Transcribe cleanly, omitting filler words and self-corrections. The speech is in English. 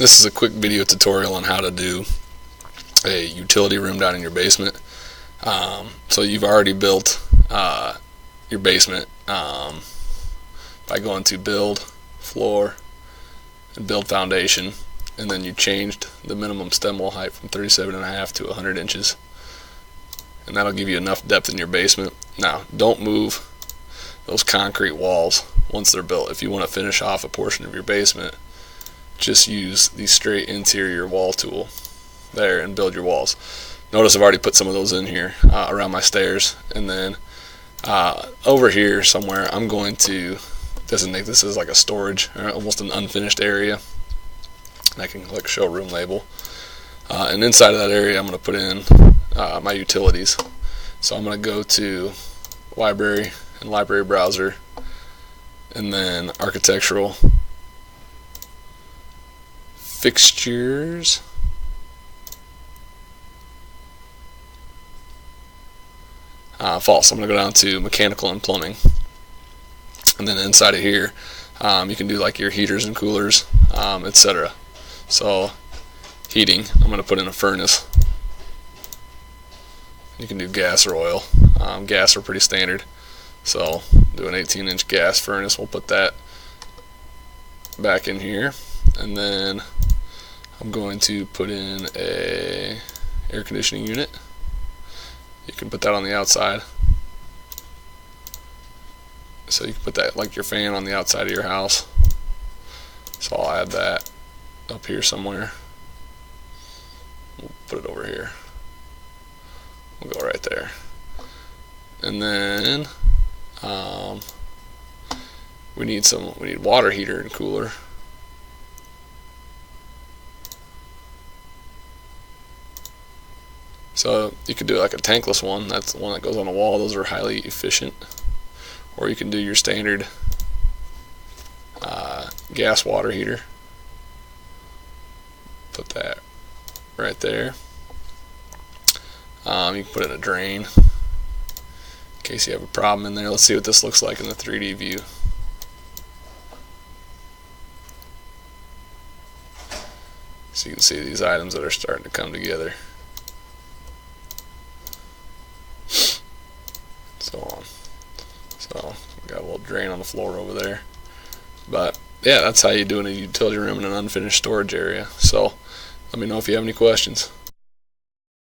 This is a quick video tutorial on how to do a utility room down in your basement. So you've already built your basement by going to build, floor, and build foundation, and then you changed the minimum stem wall height from 37.5 to 100 inches, and that'll give you enough depth in your basement. Now, don't move those concrete walls once they're built. If you want to finish off a portion of your basement, just use the straight interior wall tool there and build your walls. Notice I've already put some of those in here around my stairs, and then over here somewhere I'm going to designate this as like a storage, or almost an unfinished area, and I can click show room label, and inside of that area I'm going to put in my utilities. So I'm going to go to library and library browser, and then architectural fixtures, false. I'm going to go down to mechanical and plumbing, and then inside of here you can do like your heaters and coolers, etc. So heating, I'm going to put in a furnace. You can do gas or oil. Gas are pretty standard, so do an 18-inch gas furnace. We'll put that back in here, and then I'm going to put in a air conditioning unit. You can put that on the outside, so you can put that like your fan on the outside of your house. So I'll add that up here somewhere. We'll put it over here. We'll go right there. And then we need water heater and cooler. So you could do like a tankless one. That's the one that goes on a wall. Those are highly efficient. Or you can do your standard gas water heater. Put that right there. You can put in a drain in case you have a problem in there. Let's see what this looks like in the 3D view. So you can see these items that are starting to come together. So on. So we got a little drain on the floor over there. But yeah, that's how you do in a utility room in an unfinished storage area. So let me know if you have any questions.